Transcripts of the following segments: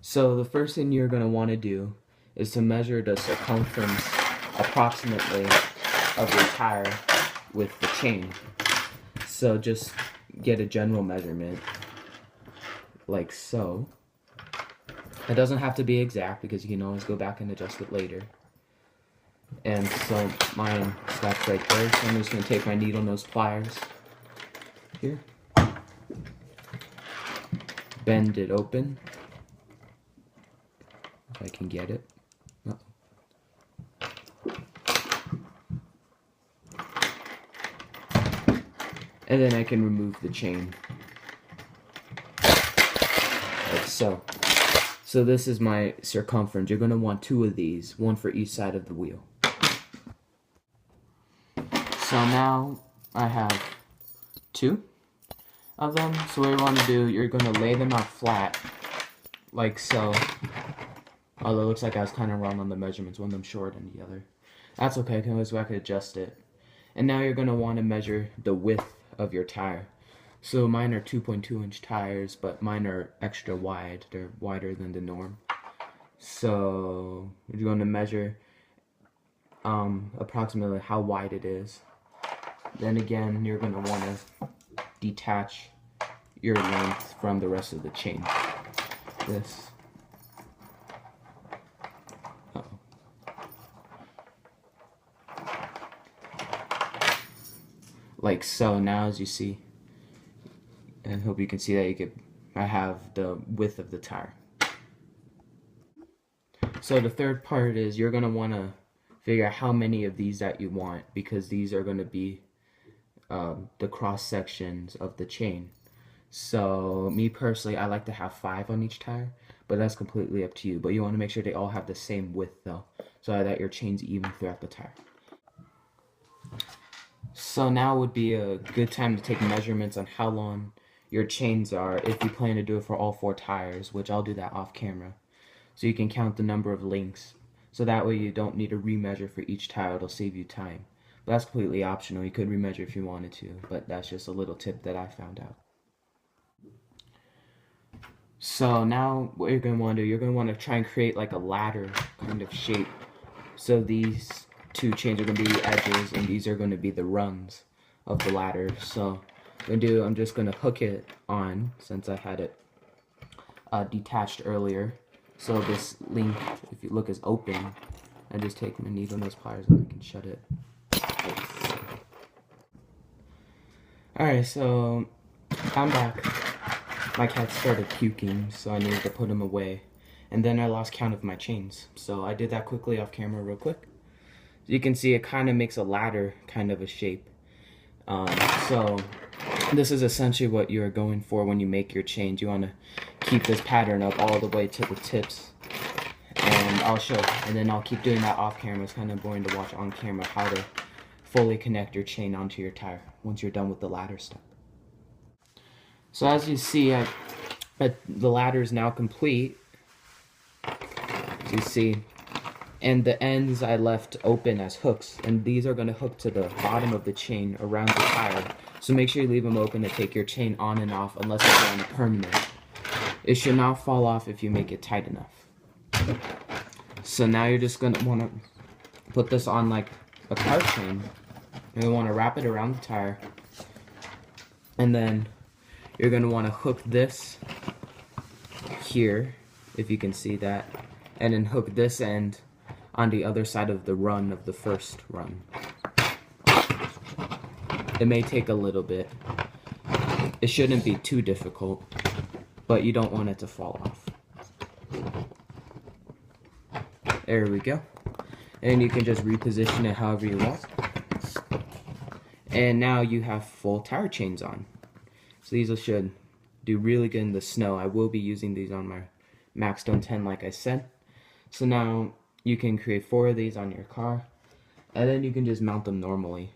So the first thing you're going to want to do is to measure the circumference approximately of your tire with the chain. So just get a general measurement like so. It doesn't have to be exact because you can always go back and adjust it later. And so mine stops right there, so I'm just going to take my needle nose pliers here, bend it open if I can get it. Uh-oh. And then I can remove the chain like so. So this is my circumference. You're going to want 2 of these, one for each side of the wheel. So now I have 2 of them. So what you want to do, you're going to lay them out flat like so. Although it looks like I was kind of wrong on the measurements, one of them short and the other. That's okay, I can always go back and adjust it. And now you're going to want to measure the width of your tire. So mine are 2.2 inch tires, but mine are extra wide. They're wider than the norm. So you're going to measure approximately how wide it is. Then again, you're going to want to detach your length from the rest of the chain. This. Like so. Now as you see, I hope you can see that I have the width of the tire. So the third part is you're going to want to figure out how many of these that you want, because these are going to be the cross sections of the chain. So me personally, I like to have 5 on each tire, but that's completely up to you. But you want to make sure they all have the same width though, so that your chain's even throughout the tire. So now would be a good time to take measurements on how long your chains are if you plan to do it for all 4 tires, which I'll do that off camera. So you can count the number of links. So that way you don't need to remeasure for each tire, it'll save you time. But that's completely optional, you could remeasure if you wanted to, but that's just a little tip that I found out. So now what you're going to want to do, you're going to want to try and create like a ladder kind of shape. So these 2 chains are going to be the edges, and these are going to be the rungs of the ladder. So I'm just going to hook it on, since I had it detached earlier. So this link, if you look, is open. I just take my needle nose pliers and I can shut it. Alright, so I'm back. My cat started puking, so I needed to put him away. And then I lost count of my chains. So I did that quickly off camera real quick. So you can see it kind of makes a ladder kind of a shape. So this is essentially what you're going for when you make your chains. You want to keep this pattern up all the way to the tips. And I'll show, and then I'll keep doing that off camera. It's kind of boring to watch on camera how to fully connect your chain onto your tire once you're done with the ladder step. So as you see, the ladder is now complete. As you see, and the ends I left open as hooks, and these are going to hook to the bottom of the chain around the tire. So make sure you leave them open to take your chain on and off unless it's on permanent. It should not fall off if you make it tight enough. So now you're just going to want to put this on like a car chain, and you want to wrap it around the tire, and then you're going to want to hook this here, if you can see that, and then hook this end on the other side of the run of the first run. It may take a little bit. It shouldn't be too difficult, but you don't want it to fall off. There we go. And you can just reposition it however you want. And now you have full tire chains on. So these should do really good in the snow. I will be using these on my Maxstone 10 like I said. So now you can create 4 of these on your car, and then you can just mount them normally.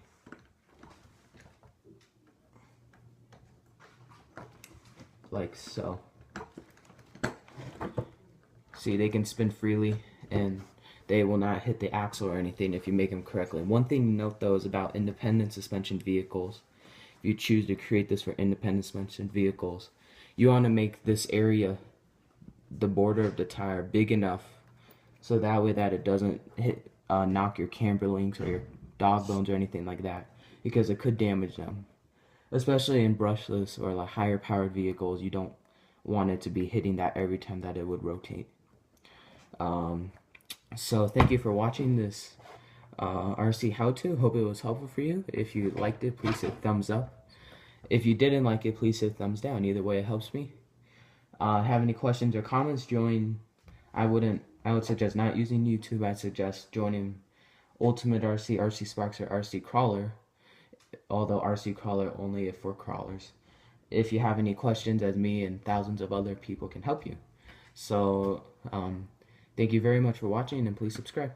Like so. See, they can spin freely and they will not hit the axle or anything if you make them correctly. One thing to note though is about independent suspension vehicles. If you choose to create this for independent suspension vehicles, you want to make this area the border of the tire big enough so that way that it doesn't hit knock your camber links or your dog bones or anything like that, because it could damage them. Especially in brushless or like higher powered vehicles, you don't want it to be hitting that every time that it would rotate. So thank you for watching this RC how-to. Hope it was helpful for you. If you liked it, please hit thumbs up. If you didn't like it, please hit thumbs down. Either way, it helps me. Have any questions or comments? I would suggest not using YouTube. I'd suggest joining Ultimate RC, RC Sparks, or RC Crawler. Although RC Crawler only for crawlers. If you have any questions, as me and thousands of other people can help you. So, thank you very much for watching, and please subscribe.